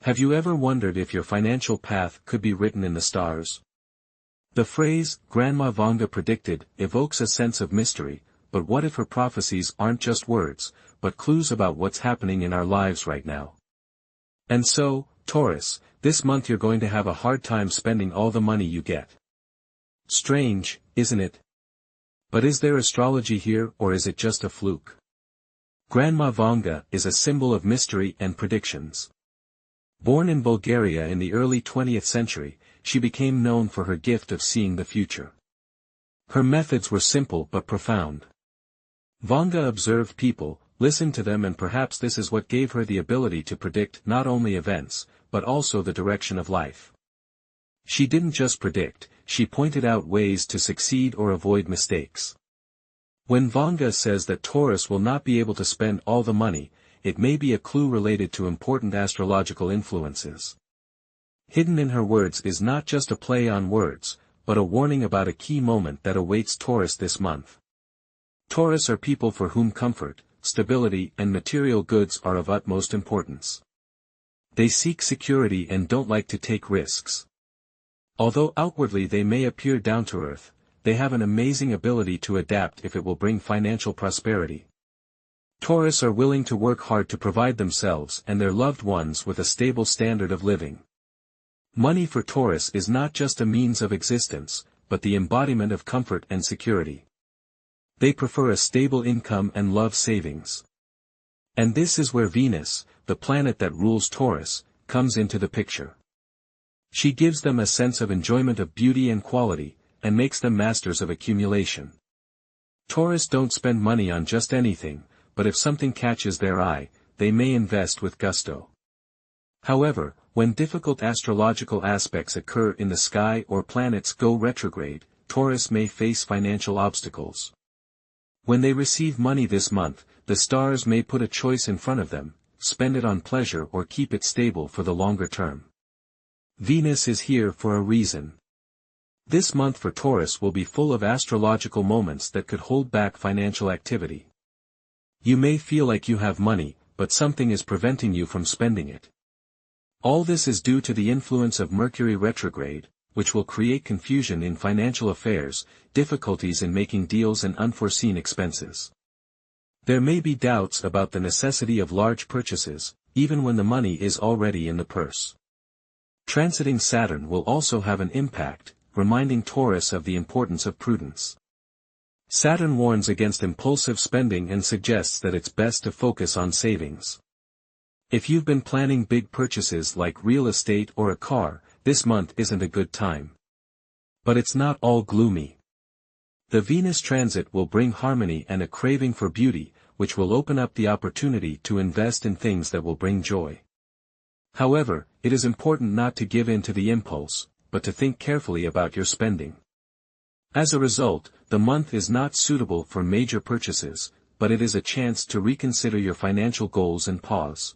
Have you ever wondered if your financial path could be written in the stars? The phrase, Grandma Vanga predicted, evokes a sense of mystery, but what if her prophecies aren't just words, but clues about what's happening in our lives right now? And so, Taurus, this month you're going to have a hard time spending all the money you get. Strange, isn't it? But is there astrology here, or is it just a fluke? Grandma Vanga is a symbol of mystery and predictions. Born in Bulgaria in the early 20th century, she became known for her gift of seeing the future. Her methods were simple but profound. Vanga observed people, listened to them, and perhaps this is what gave her the ability to predict not only events, but also the direction of life. She didn't just predict, she pointed out ways to succeed or avoid mistakes. When Vanga says that Taurus will not be able to spend all the money, it may be a clue related to important astrological influences. Hidden in her words is not just a play on words, but a warning about a key moment that awaits Taurus this month. Taurus are people for whom comfort, stability, and material goods are of utmost importance. They seek security and don't like to take risks. Although outwardly they may appear down to earth, they have an amazing ability to adapt if it will bring financial prosperity. Taurus are willing to work hard to provide themselves and their loved ones with a stable standard of living. Money for Taurus is not just a means of existence, but the embodiment of comfort and security. They prefer a stable income and love savings. And this is where Venus, the planet that rules Taurus, comes into the picture. She gives them a sense of enjoyment of beauty and quality, and makes them masters of accumulation. Taurus don't spend money on just anything, but if something catches their eye, they may invest with gusto. However, when difficult astrological aspects occur in the sky or planets go retrograde, Taurus may face financial obstacles. When they receive money this month, the stars may put a choice in front of them: spend it on pleasure or keep it stable for the longer term. Venus is here for a reason. This month for Taurus will be full of astrological moments that could hold back financial activity. You may feel like you have money, but something is preventing you from spending it. All this is due to the influence of Mercury retrograde, which will create confusion in financial affairs, difficulties in making deals, and unforeseen expenses. There may be doubts about the necessity of large purchases, even when the money is already in the purse. Transiting Saturn will also have an impact, reminding Taurus of the importance of prudence. Saturn warns against impulsive spending and suggests that it's best to focus on savings. If you've been planning big purchases like real estate or a car, this month isn't a good time. But it's not all gloomy. The Venus transit will bring harmony and a craving for beauty, which will open up the opportunity to invest in things that will bring joy. However, it is important not to give in to the impulse, but to think carefully about your spending. As a result, the month is not suitable for major purchases, but it is a chance to reconsider your financial goals and pause.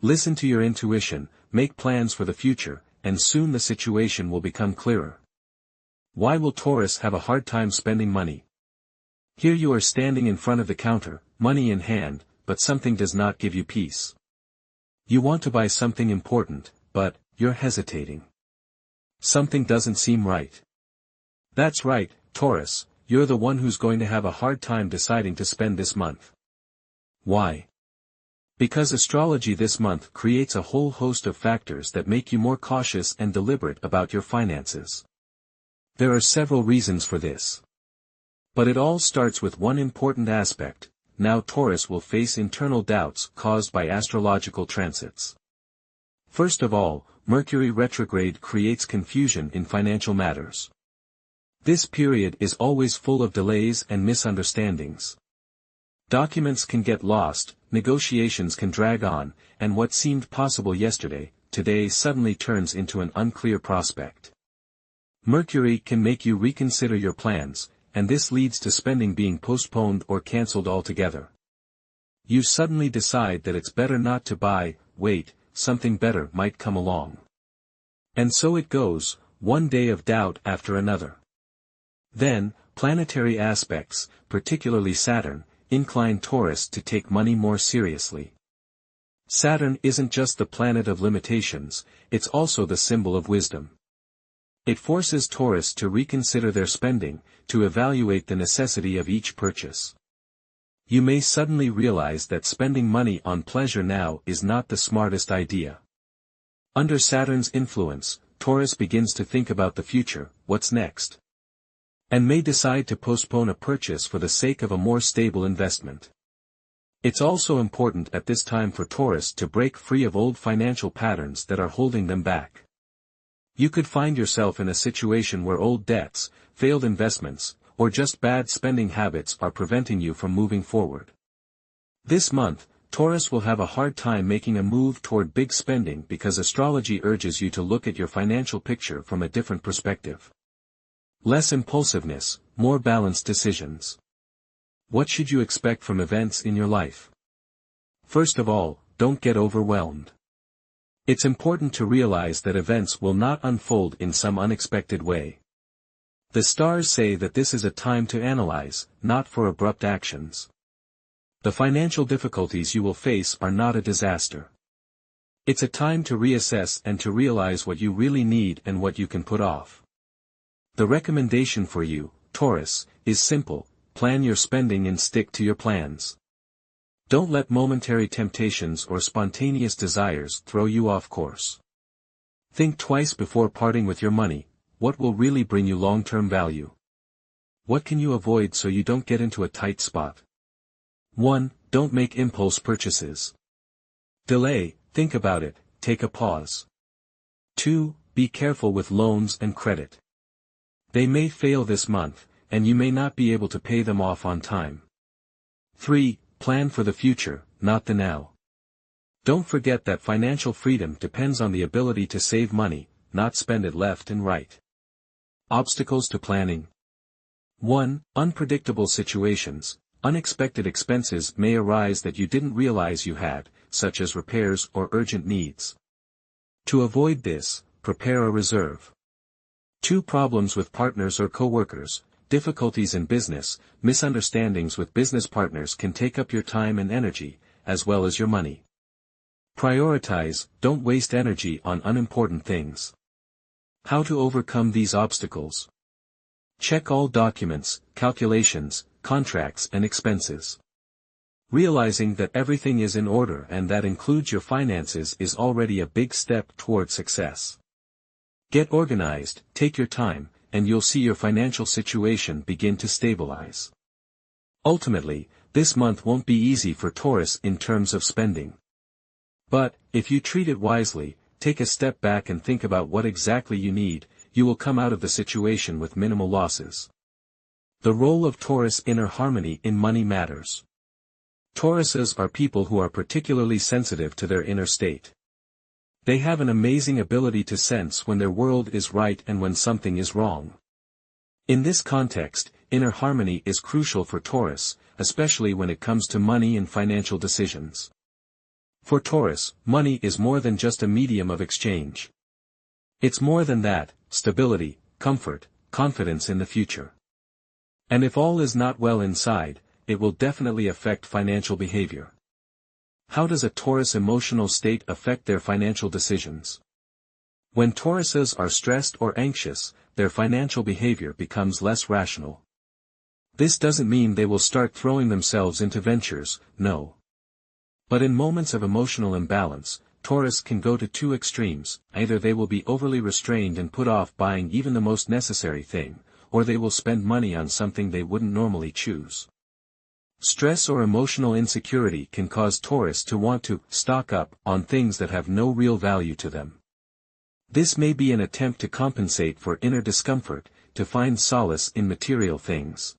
Listen to your intuition, make plans for the future, and soon the situation will become clearer. Why will Taurus have a hard time spending money? Here you are standing in front of the counter, money in hand, but something does not give you peace. You want to buy something important, but you're hesitating. Something doesn't seem right. That's right, Taurus, you're the one who's going to have a hard time deciding to spend this month. Why? Because astrology this month creates a whole host of factors that make you more cautious and deliberate about your finances. There are several reasons for this. But it all starts with one important aspect: now Taurus will face internal doubts caused by astrological transits. First of all, Mercury retrograde creates confusion in financial matters. This period is always full of delays and misunderstandings. Documents can get lost, negotiations can drag on, and what seemed possible yesterday, today suddenly turns into an unclear prospect. Mercury can make you reconsider your plans, and this leads to spending being postponed or cancelled altogether. You suddenly decide that it's better not to buy, wait, something better might come along. And so it goes, one day of doubt after another. Then, planetary aspects, particularly Saturn, incline Taurus to take money more seriously. Saturn isn't just the planet of limitations, it's also the symbol of wisdom. It forces Taurus to reconsider their spending, to evaluate the necessity of each purchase. You may suddenly realize that spending money on pleasure now is not the smartest idea. Under Saturn's influence, Taurus begins to think about the future, what's next, and may decide to postpone a purchase for the sake of a more stable investment. It's also important at this time for Taurus to break free of old financial patterns that are holding them back. You could find yourself in a situation where old debts, failed investments, or just bad spending habits are preventing you from moving forward. This month, Taurus will have a hard time making a move toward big spending because astrology urges you to look at your financial picture from a different perspective. Less impulsiveness, more balanced decisions. What should you expect from events in your life? First of all, don't get overwhelmed. It's important to realize that events will not unfold in some unexpected way. The stars say that this is a time to analyze, not for abrupt actions. The financial difficulties you will face are not a disaster. It's a time to reassess and to realize what you really need and what you can put off. The recommendation for you, Taurus, is simple: plan your spending and stick to your plans. Don't let momentary temptations or spontaneous desires throw you off course. Think twice before parting with your money. What will really bring you long-term value? What can you avoid so you don't get into a tight spot? 1. Don't make impulse purchases. Delay, think about it, take a pause. 2. Be careful with loans and credit. They may fail this month, and you may not be able to pay them off on time. 3. Plan for the future, not the now. Don't forget that financial freedom depends on the ability to save money, not spend it left and right. Obstacles to planning. 1. Unpredictable situations. Unexpected expenses may arise that you didn't realize you had, such as repairs or urgent needs. To avoid this, prepare a reserve. 2. Problems with partners or co-workers. Difficulties in business, misunderstandings with business partners can take up your time and energy, as well as your money. Prioritize, don't waste energy on unimportant things. How to overcome these obstacles? Check all documents, calculations, contracts and expenses. Realizing that everything is in order and that includes your finances is already a big step toward success. Get organized, take your time, and you'll see your financial situation begin to stabilize. Ultimately, this month won't be easy for Taurus in terms of spending. But, if you treat it wisely, take a step back and think about what exactly you need, you will come out of the situation with minimal losses. The role of Taurus inner harmony in money matters. Tauruses are people who are particularly sensitive to their inner state. They have an amazing ability to sense when their world is right and when something is wrong. In this context, inner harmony is crucial for Taurus, especially when it comes to money and financial decisions. For Taurus, money is more than just a medium of exchange. It's more than that: stability, comfort, confidence in the future. And if all is not well inside, it will definitely affect financial behavior. How does a Taurus emotional state affect their financial decisions? When Tauruses are stressed or anxious, their financial behavior becomes less rational. This doesn't mean they will start throwing themselves into ventures, no. But in moments of emotional imbalance, Taurus can go to two extremes: either they will be overly restrained and put off buying even the most necessary thing, or they will spend money on something they wouldn't normally choose. Stress or emotional insecurity can cause Taurus to want to stock up on things that have no real value to them. This may be an attempt to compensate for inner discomfort, to find solace in material things.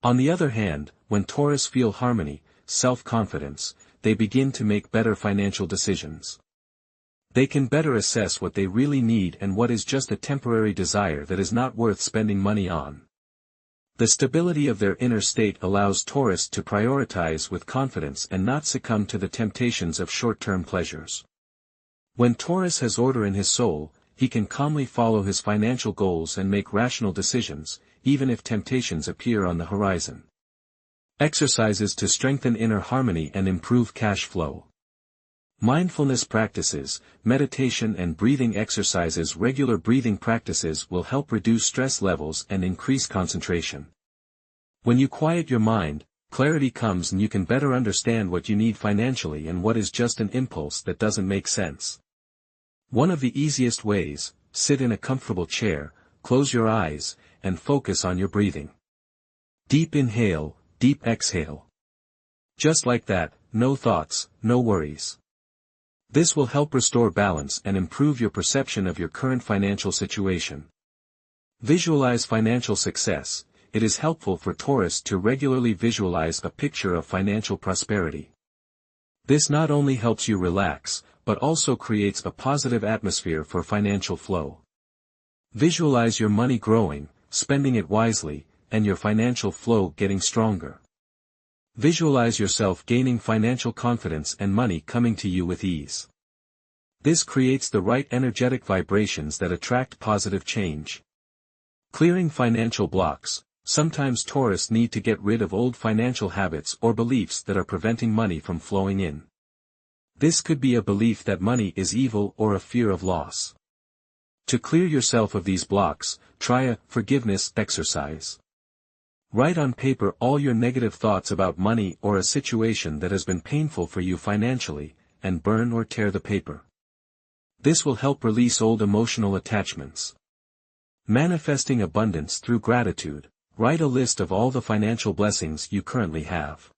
On the other hand, when Taurus feel harmony, self-confidence, they begin to make better financial decisions. They can better assess what they really need and what is just a temporary desire that is not worth spending money on. The stability of their inner state allows Taurus to prioritize with confidence and not succumb to the temptations of short-term pleasures. When Taurus has order in his soul, he can calmly follow his financial goals and make rational decisions, even if temptations appear on the horizon. Exercises to strengthen inner harmony and improve cash flow. Mindfulness practices, meditation and breathing exercises. Regular breathing practices will help reduce stress levels and increase concentration. When you quiet your mind, clarity comes and you can better understand what you need financially and what is just an impulse that doesn't make sense. One of the easiest ways: sit in a comfortable chair, close your eyes, and focus on your breathing. Deep inhale, deep exhale. Just like that, no thoughts, no worries. This will help restore balance and improve your perception of your current financial situation. Visualize financial success. It is helpful for Taurus to regularly visualize a picture of financial prosperity. This not only helps you relax, but also creates a positive atmosphere for financial flow. Visualize your money growing, spending it wisely, and your financial flow getting stronger. Visualize yourself gaining financial confidence and money coming to you with ease. This creates the right energetic vibrations that attract positive change. Clearing financial blocks. Sometimes Taurus need to get rid of old financial habits or beliefs that are preventing money from flowing in. This could be a belief that money is evil or a fear of loss. To clear yourself of these blocks, try a forgiveness exercise. Write on paper all your negative thoughts about money or a situation that has been painful for you financially, and burn or tear the paper. This will help release old emotional attachments. Manifesting abundance through gratitude. Write a list of all the financial blessings you currently have.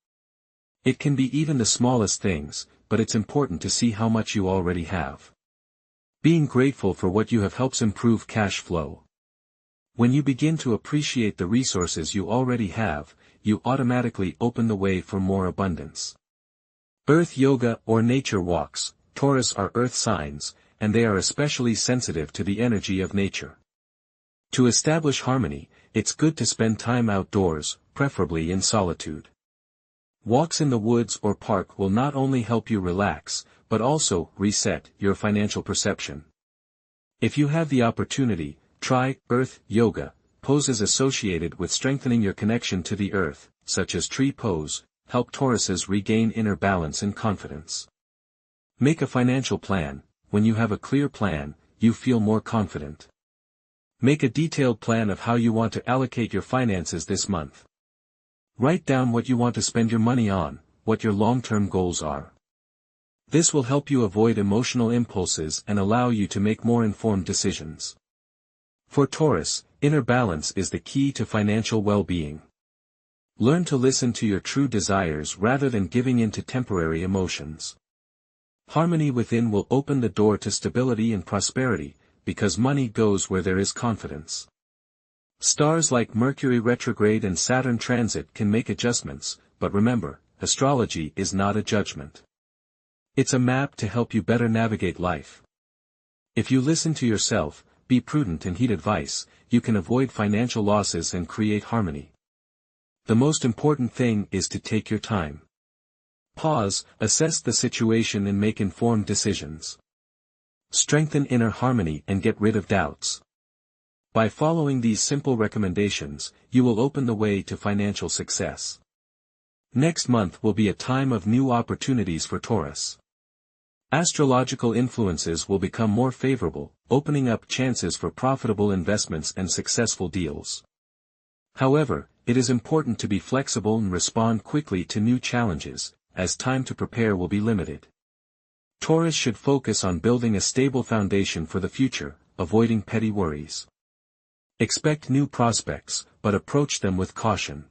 It can be even the smallest things, but it's important to see how much you already have. Being grateful for what you have helps improve cash flow. When you begin to appreciate the resources you already have, you automatically open the way for more abundance. Earth yoga or nature walks. Taurus are earth signs, and they are especially sensitive to the energy of nature. To establish harmony, it's good to spend time outdoors, preferably in solitude. Walks in the woods or park will not only help you relax, but also reset your financial perception. If you have the opportunity, try earth yoga. Poses associated with strengthening your connection to the earth, such as tree pose, help Tauruses regain inner balance and confidence. Make a financial plan. When you have a clear plan, you feel more confident. Make a detailed plan of how you want to allocate your finances this month. Write down what you want to spend your money on, what your long-term goals are. This will help you avoid emotional impulses and allow you to make more informed decisions. For Taurus, inner balance is the key to financial well-being. Learn to listen to your true desires rather than giving in to temporary emotions. Harmony within will open the door to stability and prosperity, because money goes where there is confidence. Stars like Mercury retrograde and Saturn transit can make adjustments, but remember, astrology is not a judgment. It's a map to help you better navigate life. If you listen to yourself, be prudent and heed advice, you can avoid financial losses and create harmony. The most important thing is to take your time. Pause, assess the situation and make informed decisions. Strengthen inner harmony and get rid of doubts. By following these simple recommendations, you will open the way to financial success. Next month will be a time of new opportunities for Taurus. Astrological influences will become more favorable, opening up chances for profitable investments and successful deals. However, it is important to be flexible and respond quickly to new challenges, as time to prepare will be limited. Taurus should focus on building a stable foundation for the future, avoiding petty worries. Expect new prospects, but approach them with caution.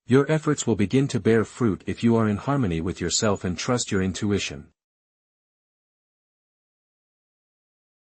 Your efforts will begin to bear fruit if you are in harmony with yourself and trust your intuition.